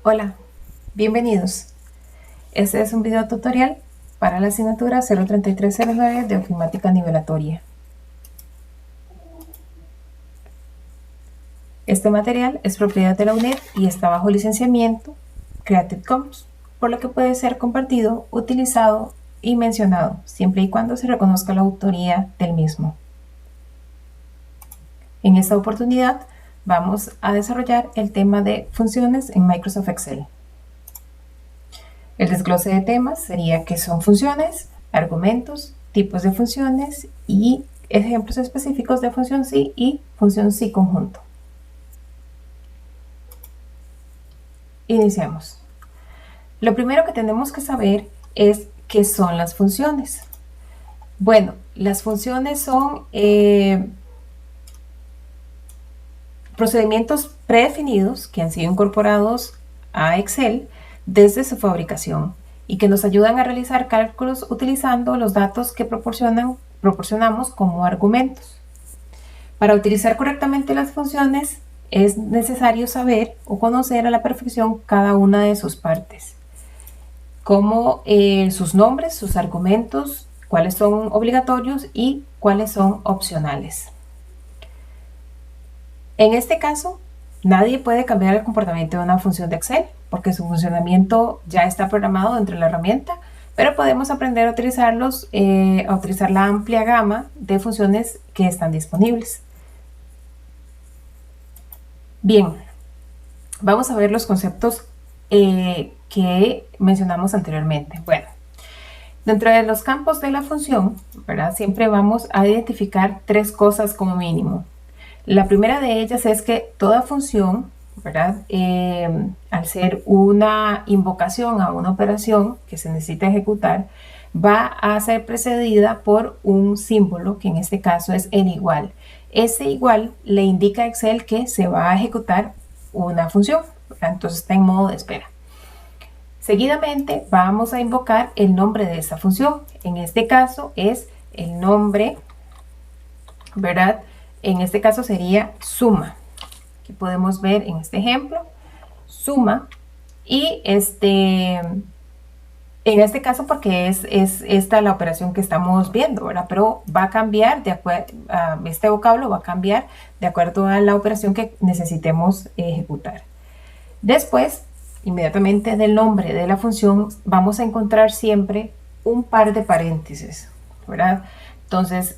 Hola, bienvenidos. Este es un video tutorial para la asignatura 03309 de ofimática nivelatoria. Este material es propiedad de la UNED y está bajo licenciamiento Creative Commons, por lo que puede ser compartido, utilizado y mencionado, siempre y cuando se reconozca la autoría del mismo. En esta oportunidad vamos a desarrollar el tema de funciones en Microsoft Excel. El desglose de temas sería qué son funciones, argumentos, tipos de funciones y ejemplos específicos de función sí y función sí conjunto. Iniciamos. Lo primero que tenemos que saber es qué son las funciones. Bueno, las funciones son procedimientos predefinidos que han sido incorporados a Excel desde su fabricación y que nos ayudan a realizar cálculos utilizando los datos que proporcionamos como argumentos. Para utilizar correctamente las funciones es necesario saber o conocer a la perfección cada una de sus partes, como sus nombres, sus argumentos, cuáles son obligatorios y cuáles son opcionales. En este caso, nadie puede cambiar el comportamiento de una función de Excel porque su funcionamiento ya está programado dentro de la herramienta, pero podemos aprender a utilizarlos, a utilizar la amplia gama de funciones que están disponibles. Bien, vamos a ver los conceptos que mencionamos anteriormente. Bueno, dentro de los campos de la función, ¿verdad? Siempre vamos a identificar tres cosas como mínimo. La primera de ellas es que toda función, ¿verdad? Al ser una invocación a una operación que se necesita ejecutar, va a ser precedida por un símbolo, que en este caso es el igual. Ese igual le indica a Excel que se va a ejecutar una función, ¿verdad? Entonces está en modo de espera. Seguidamente vamos a invocar el nombre de esa función. En este caso es el nombre, ¿verdad? En este caso sería suma. Aquí podemos ver en este ejemplo, suma. Y en este caso porque es esta la operación que estamos viendo, ¿verdad? Pero va a cambiar de acuerdo, este vocablo va a cambiar de acuerdo a la operación que necesitemos ejecutar. Después, inmediatamente del nombre de la función, vamos a encontrar siempre un par de paréntesis, ¿verdad? Entonces,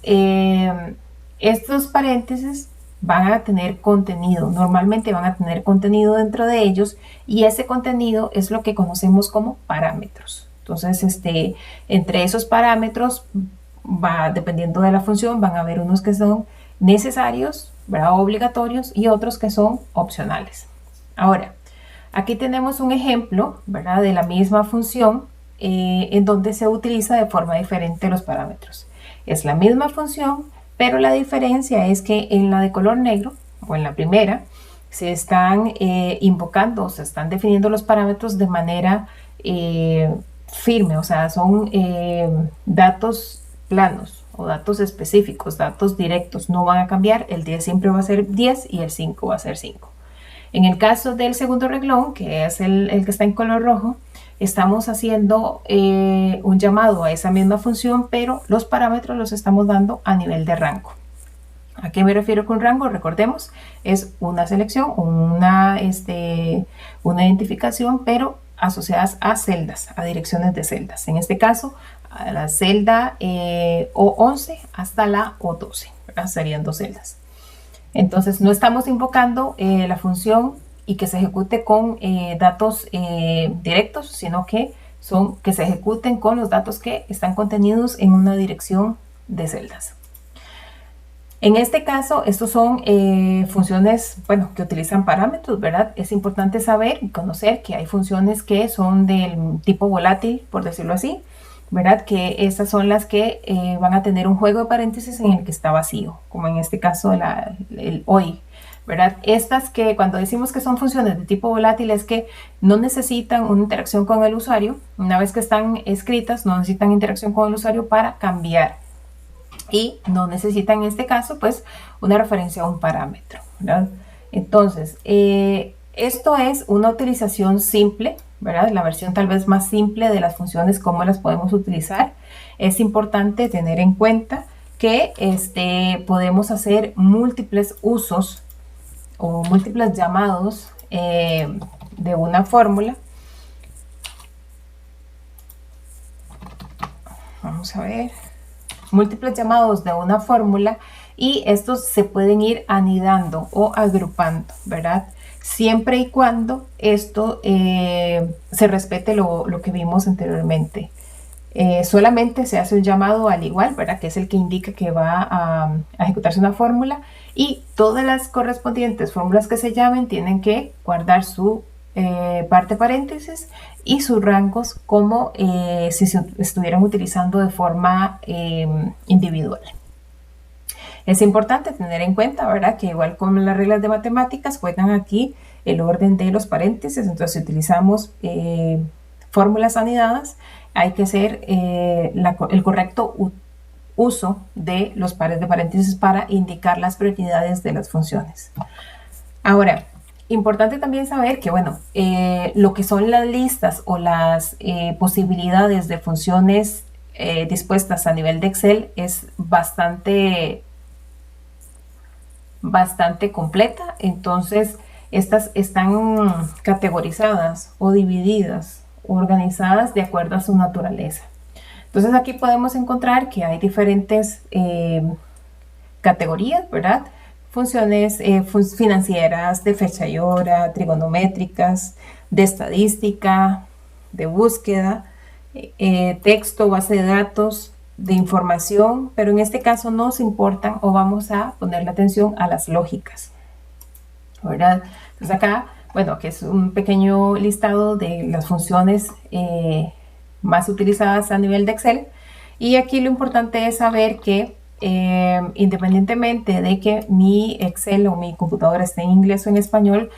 estos paréntesis van a tener contenido, normalmente van a tener contenido dentro de ellos y ese contenido es lo que conocemos como parámetros. Entonces, entre esos parámetros, dependiendo de la función, van a haber unos que son necesarios, ¿verdad? Obligatorios y otros que son opcionales. Ahora, aquí tenemos un ejemplo, ¿verdad? De la misma función en donde se utiliza de forma diferente los parámetros. Es la misma función, pero la diferencia es que en la de color negro, o en la primera, se están invocando o se están definiendo los parámetros de manera firme, o sea, son datos planos o datos específicos, datos directos, no van a cambiar, el 10 siempre va a ser 10 y el 5 va a ser 5. En el caso del segundo renglón, que es el que está en color rojo, estamos haciendo un llamado a esa misma función, pero los parámetros los estamos dando a nivel de rango. ¿A qué me refiero con rango? Recordemos, es una selección, una identificación, pero asociadas a celdas, a direcciones de celdas. En este caso, a la celda O11 hasta la O12, ¿verdad? Serían dos celdas. Entonces, no estamos invocando la función y que se ejecute con datos directos, sino que que se ejecuten con los datos que están contenidos en una dirección de celdas. En este caso, estos son funciones, bueno, que utilizan parámetros, ¿verdad? Es importante saber y conocer que hay funciones que son del tipo volátil, por decirlo así, ¿verdad? Que estas son las que van a tener un juego de paréntesis en el que está vacío, como en este caso el hoy, ¿verdad? Estas que cuando decimos que son funciones de tipo volátil es que no necesitan una interacción con el usuario, una vez que están escritas, no necesitan interacción con el usuario para cambiar y no necesitan en este caso pues una referencia a un parámetro, ¿verdad? Entonces, Esto es una utilización simple, ¿verdad? La versión tal vez más simple de las funciones, cómo las podemos utilizar. Es importante tener en cuenta que podemos hacer múltiples usos o múltiples llamados de una fórmula. Vamos a ver. Múltiples llamados de una fórmula y estos se pueden ir anidando o agrupando, ¿verdad? Siempre y cuando esto se respete lo que vimos anteriormente. Solamente se hace un llamado al igual, ¿verdad? Que es el que indica que va a ejecutarse una fórmula, y todas las correspondientes fórmulas que se llamen tienen que guardar su parte paréntesis y sus rangos como si se estuvieran utilizando de forma individual. Es importante tener en cuenta, ¿verdad?, que igual como las reglas de matemáticas juegan aquí el orden de los paréntesis. Entonces, si utilizamos fórmulas anidadas, hay que hacer el correcto uso de los pares de paréntesis para indicar las prioridades de las funciones. Ahora, importante también saber que, bueno, lo que son las listas o las posibilidades de funciones dispuestas a nivel de Excel es bastante completa. Entonces, estas están categorizadas o divididas, organizadas de acuerdo a su naturaleza. Entonces, aquí podemos encontrar que hay diferentes categorías, ¿verdad? Funciones financieras, de fecha y hora, trigonométricas, de estadística, de búsqueda, texto, base de datos, de información, pero en este caso nos importan o vamos a ponerle atención a las lógicas, ¿verdad? Entonces acá, bueno, que es un pequeño listado de las funciones más utilizadas a nivel de Excel, y aquí lo importante es saber que independientemente de que mi Excel o mi computadora esté en inglés o en español,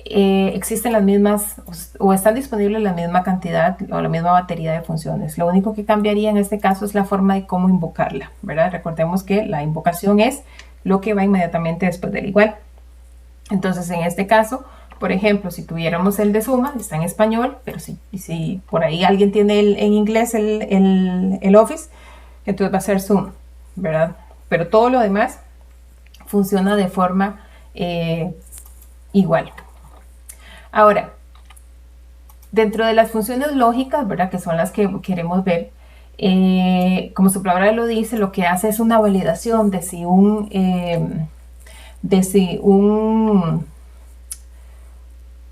existen las mismas o están disponibles la misma cantidad o la misma batería de funciones. Lo único que cambiaría en este caso es la forma de cómo invocarla, ¿verdad? Recordemos que la invocación es lo que va inmediatamente después del igual. Entonces, en este caso, por ejemplo, si tuviéramos el de suma, está en español, pero si por ahí alguien tiene en inglés el Office, entonces va a ser sum, ¿verdad? Pero todo lo demás funciona de forma igual. Ahora, dentro de las funciones lógicas, ¿verdad?, que son las que queremos ver, como su palabra lo dice, lo que hace es una validación de si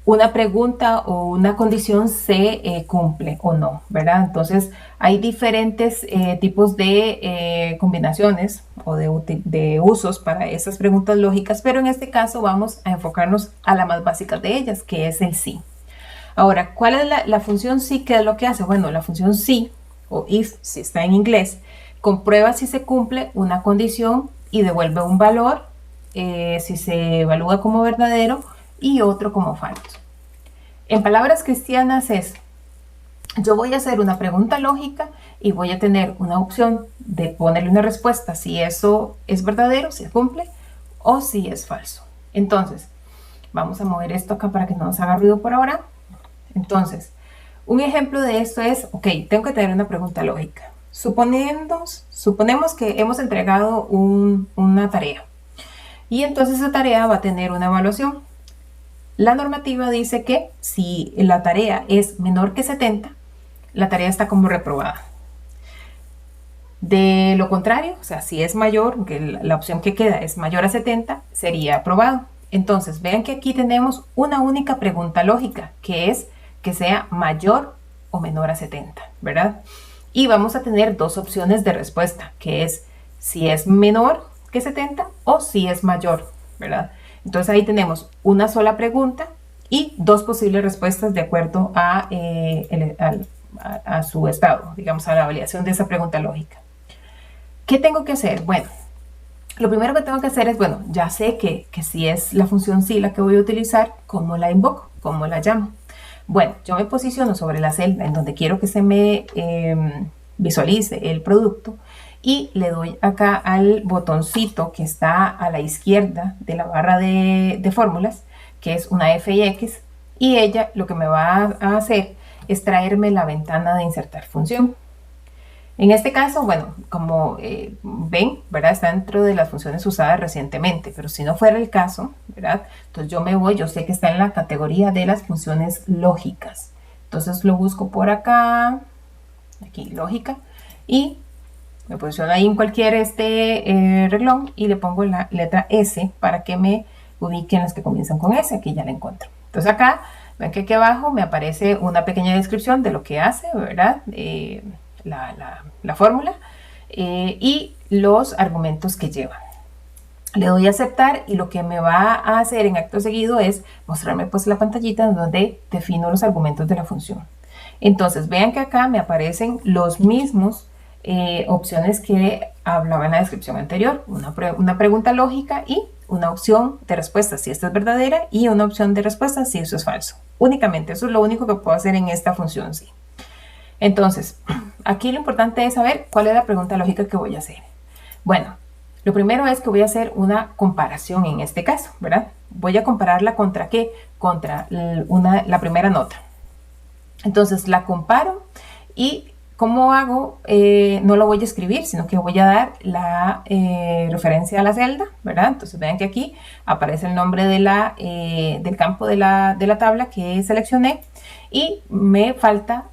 una pregunta o una condición se cumple o no, ¿verdad? Entonces, hay diferentes tipos de combinaciones o de usos para esas preguntas lógicas, pero en este caso vamos a enfocarnos a la más básica de ellas, que es el sí. Ahora, ¿cuál es la función sí? ¿Qué es lo que hace? Bueno, la función sí, o if, si está en inglés, comprueba si se cumple una condición y devuelve un valor si se evalúa como verdadero y otro como falso. En palabras cristianas es: yo voy a hacer una pregunta lógica y voy a tener una opción de ponerle una respuesta si eso es verdadero, si se cumple, o si es falso. Entonces, vamos a mover esto acá para que no nos haga ruido por ahora. Entonces, un ejemplo de esto es, ok, tengo que tener una pregunta lógica. Suponemos que hemos entregado una tarea y entonces esa tarea va a tener una evaluación. La normativa dice que si la tarea es menor que 70, la tarea está como reprobada. De lo contrario, o sea, si es mayor, que la opción que queda es mayor a 70, sería aprobado. Entonces, vean que aquí tenemos una única pregunta lógica, que es que sea mayor o menor a 70, ¿verdad? Y vamos a tener dos opciones de respuesta, que es si es menor que 70 o si es mayor, ¿verdad? Entonces ahí tenemos una sola pregunta y dos posibles respuestas de acuerdo a su estado, digamos, a la validación de esa pregunta lógica. ¿Qué tengo que hacer? Bueno, lo primero que tengo que hacer es, bueno, ya sé que si es la función sí la que voy a utilizar, ¿cómo la invoco? ¿Cómo la llamo? Bueno, yo me posiciono sobre la celda en donde quiero que se me visualice el producto y le doy acá al botoncito que está a la izquierda de la barra de fórmulas, que es una f y x, y ella lo que me va a hacer es traerme la ventana de insertar función. En este caso, bueno, como ven, ¿verdad? Está dentro de las funciones usadas recientemente, pero si no fuera el caso, ¿verdad? Entonces yo sé que está en la categoría de las funciones lógicas. Entonces lo busco por acá, aquí, lógica, y me posiciono ahí en cualquier renglón y le pongo la letra S para que me ubiquen las que comienzan con S. Aquí ya la encuentro. Entonces acá, ven que aquí abajo me aparece una pequeña descripción de lo que hace, ¿verdad? La fórmula y los argumentos que lleva. Le doy a aceptar y lo que me va a hacer en acto seguido es mostrarme pues la pantallita donde defino los argumentos de la función. Entonces vean que acá me aparecen los mismos opciones que hablaba en la descripción anterior, una pregunta lógica y una opción de respuesta si esta es verdadera y una opción de respuesta si eso es falso. Únicamente, eso es lo único que puedo hacer en esta función sí. Entonces, aquí lo importante es saber cuál es la pregunta lógica que voy a hacer. Bueno, lo primero es que voy a hacer una comparación en este caso, ¿verdad? Voy a compararla contra ¿qué? Contra la primera nota. Entonces la comparo y ¿cómo hago? No lo voy a escribir, sino que voy a dar la referencia a la celda, ¿verdad? Entonces vean que aquí aparece el nombre del campo de la tabla que seleccioné y me falta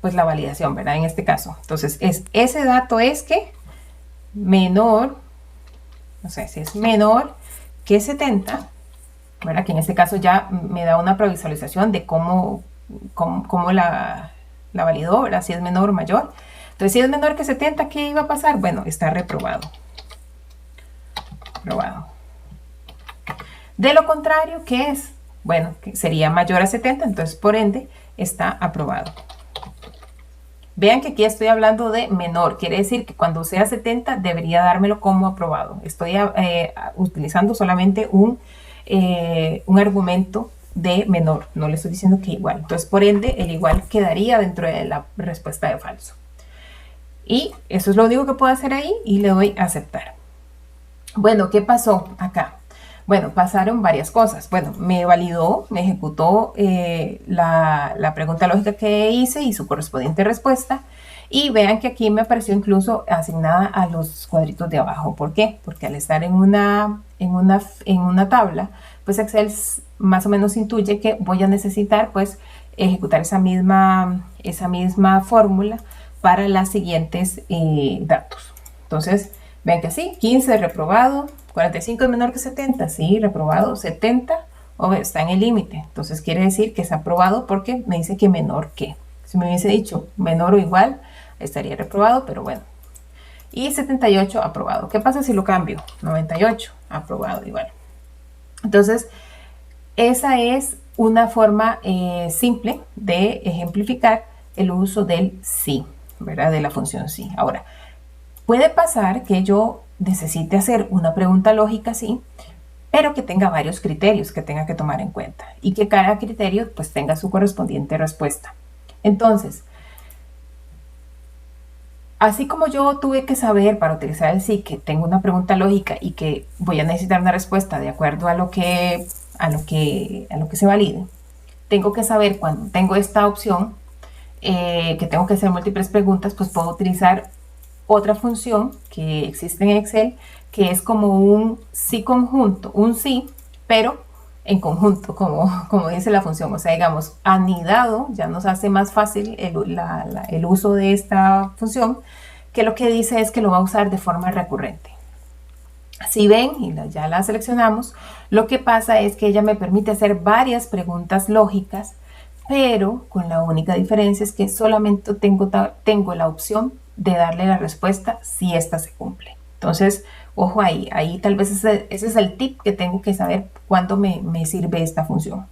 pues la validación, ¿verdad? En este caso. Entonces ese dato es que menor, no sé si es menor que 70, ¿verdad? Que en este caso ya me da una previsualización de cómo la validó, ¿verdad? Si es menor o mayor. Entonces, si es menor que 70, ¿qué iba a pasar? Bueno, está reprobado. Reprobado. De lo contrario, ¿qué es? Bueno, que sería mayor a 70, entonces por ende está aprobado. Vean que aquí estoy hablando de menor, quiere decir que cuando sea 70 debería dármelo como aprobado. Estoy utilizando solamente un argumento de menor, no le estoy diciendo que igual. Entonces, por ende, el igual quedaría dentro de la respuesta de falso. Y eso es lo único que puedo hacer ahí y le doy a aceptar. Bueno, ¿qué pasó acá? Bueno, pasaron varias cosas. Bueno, me validó, me ejecutó la pregunta lógica que hice y su correspondiente respuesta. Y vean que aquí me apareció incluso asignada a los cuadritos de abajo. ¿Por qué? Porque al estar en una tabla, pues Excel más o menos intuye que voy a necesitar pues ejecutar esa misma fórmula para las siguientes datos. Entonces, vean que sí, 15 reprobado, 45 es menor que 70, sí, reprobado, 70 está en el límite. Entonces quiere decir que es aprobado porque me dice que menor que. Si me hubiese dicho menor o igual, estaría reprobado, pero bueno. Y 78 aprobado. ¿Qué pasa si lo cambio? 98 aprobado igual. Entonces, esa es una forma simple de ejemplificar el uso del sí, ¿verdad? De la función sí. Ahora, puede pasar que yo necesite hacer una pregunta lógica, sí, pero que tenga varios criterios que tenga que tomar en cuenta y que cada criterio pues tenga su correspondiente respuesta. Entonces, así como yo tuve que saber para utilizar el sí que tengo una pregunta lógica y que voy a necesitar una respuesta de acuerdo a lo que se valide, tengo que saber cuando tengo esta opción que tengo que hacer múltiples preguntas, pues puedo utilizar otra función que existe en Excel, que es como un sí conjunto, un sí, pero en conjunto, como dice la función. O sea, digamos, anidado ya nos hace más fácil el uso de esta función, que lo que dice es que lo va a usar de forma recurrente. Si ven, y ya la seleccionamos, lo que pasa es que ella me permite hacer varias preguntas lógicas, pero con la única diferencia es que solamente tengo la opción de darle la respuesta si esta se cumple. Entonces, ojo ahí tal vez ese es el tip que tengo que saber cuándo me sirve esta función.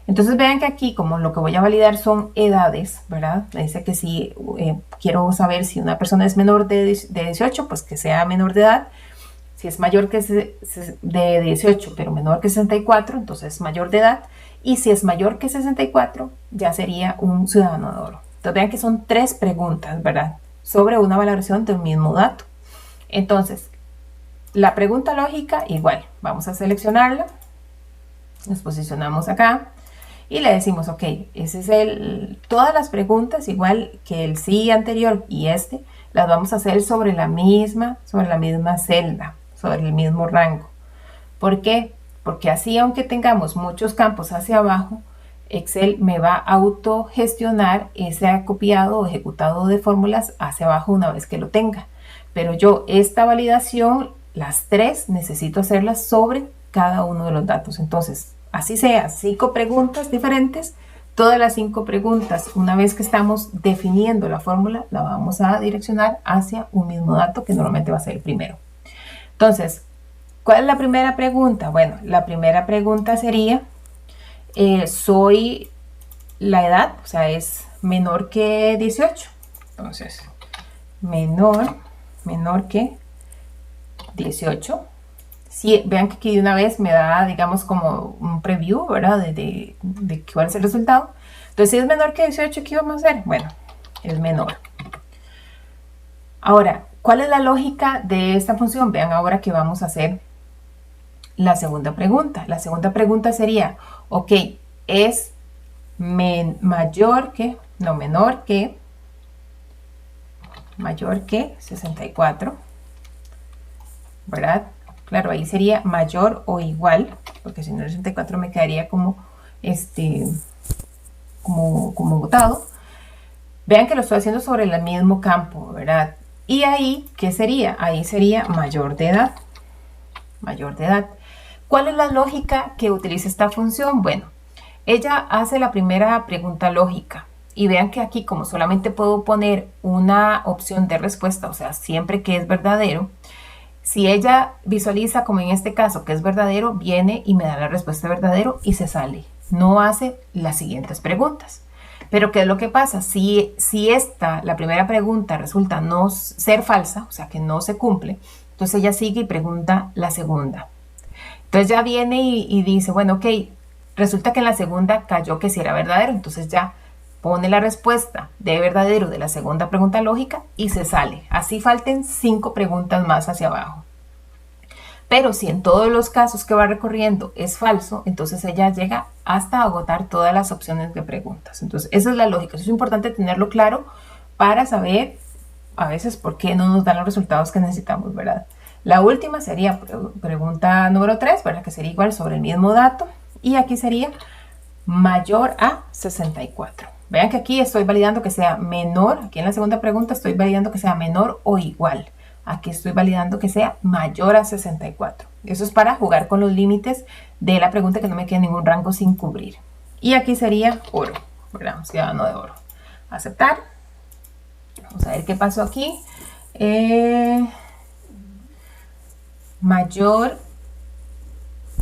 Entonces vean que aquí, como lo que voy a validar son edades, ¿verdad? Me dice que si quiero saber si una persona es menor de 18, pues que sea menor de edad. Si es mayor que de 18, pero menor que 64, entonces es mayor de edad. Y si es mayor que 64, ya sería un ciudadano de oro. Entonces vean que son 3 preguntas, ¿verdad? Sobre una valoración de un mismo dato. Entonces, la pregunta lógica, igual, vamos a seleccionarla. Nos posicionamos acá y le decimos, ok, ese es todas las preguntas, igual que el sí anterior y las vamos a hacer sobre la misma celda, sobre el mismo rango. ¿Por qué? Porque así, aunque tengamos muchos campos hacia abajo, Excel me va a autogestionar ese copiado o ejecutado de fórmulas hacia abajo una vez que lo tenga. Pero yo esta validación, las 3, necesito hacerlas sobre cada uno de los datos. Entonces, así sea 5 preguntas diferentes, todas las 5 preguntas, una vez que estamos definiendo la fórmula, la vamos a direccionar hacia un mismo dato que normalmente va a ser el primero. Entonces, ¿cuál es la primera pregunta? Bueno, la primera pregunta sería, soy la edad, o sea, es menor que 18. Entonces, menor que 18. Sí, vean que aquí de una vez me da, digamos, como un preview, ¿verdad? De cuál es el resultado. Entonces, si es menor que 18, ¿qué vamos a hacer? Bueno, es menor. Ahora, ¿cuál es la lógica de esta función? Vean ahora que vamos a hacer la segunda pregunta. La segunda pregunta sería, ok, es menor que 64, ¿verdad? Claro, ahí sería mayor o igual, porque si no el 64 me quedaría como como botado. Vean que lo estoy haciendo sobre el mismo campo, ¿verdad? Y ahí, ¿qué sería? Ahí sería mayor de edad. Mayor de edad. ¿Cuál es la lógica que utiliza esta función? Bueno, ella hace la primera pregunta lógica. Y vean que aquí, como solamente puedo poner una opción de respuesta, o sea, siempre que es verdadero, si ella visualiza, como en este caso, que es verdadero, viene y me da la respuesta verdadero y se sale. No hace las siguientes preguntas. Pero ¿qué es lo que pasa? Si la primera pregunta resulta no ser falsa, o sea, que no se cumple, entonces ella sigue y pregunta la segunda. Entonces ya viene y dice, bueno, ok, resulta que en la segunda cayó que si era verdadero, entonces ya pone la respuesta de verdadero de la segunda pregunta lógica y se sale. Así falten 5 preguntas más hacia abajo. Pero si en todos los casos que va recorriendo es falso, entonces ella llega hasta agotar todas las opciones de preguntas. Entonces esa es la lógica. Eso es importante tenerlo claro para saber a veces por qué no nos dan los resultados que necesitamos, ¿verdad? La última sería pregunta número 3, ¿verdad? Que sería igual sobre el mismo dato. Y aquí sería mayor a 64. Vean que aquí estoy validando que sea menor. Aquí en la segunda pregunta estoy validando que sea menor o igual. Aquí estoy validando que sea mayor a 64. Eso es para jugar con los límites de la pregunta, que no me quede ningún rango sin cubrir. Y aquí sería oro, ¿verdad? Ciudadano de oro. Aceptar. Vamos a ver qué pasó aquí. Mayor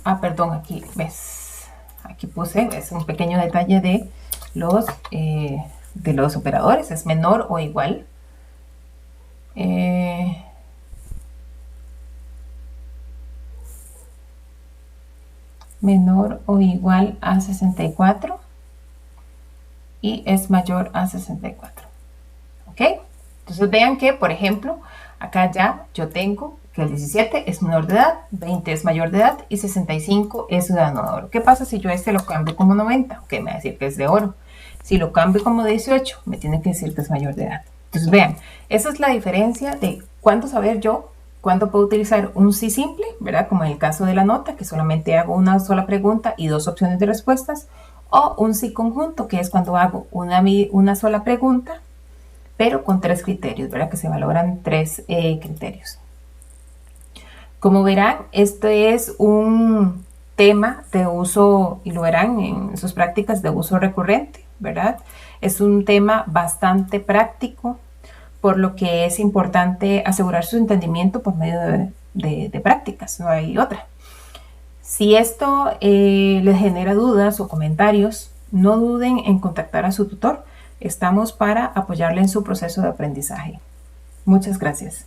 a, perdón, aquí ves, aquí puse, es un pequeño detalle de los operadores, es menor o igual. Menor o igual a 64 y es mayor a 64. ¿Ok? Entonces vean que, por ejemplo, acá ya yo tengo que el 17 es menor de edad, 20 es mayor de edad y 65 es ciudadano de oro. ¿Qué pasa si yo lo cambio como 90? Ok, me va a decir que es de oro. Si lo cambio como 18, me tiene que decir que es mayor de edad. Entonces vean, esa es la diferencia de cuándo saber yo cuándo puedo utilizar un sí simple, ¿verdad? Como en el caso de la nota, que solamente hago una sola pregunta y 2 opciones de respuestas, o un sí conjunto, que es cuando hago una sola pregunta, pero con 3 criterios, ¿verdad? Que se valoran 3 criterios. Como verán, este es un tema de uso, y lo verán en sus prácticas de uso recurrente, ¿verdad? Es un tema bastante práctico, por lo que es importante asegurar su entendimiento por medio de prácticas, no hay otra. Si esto les genera dudas o comentarios, no duden en contactar a su tutor. Estamos para apoyarle en su proceso de aprendizaje. Muchas gracias.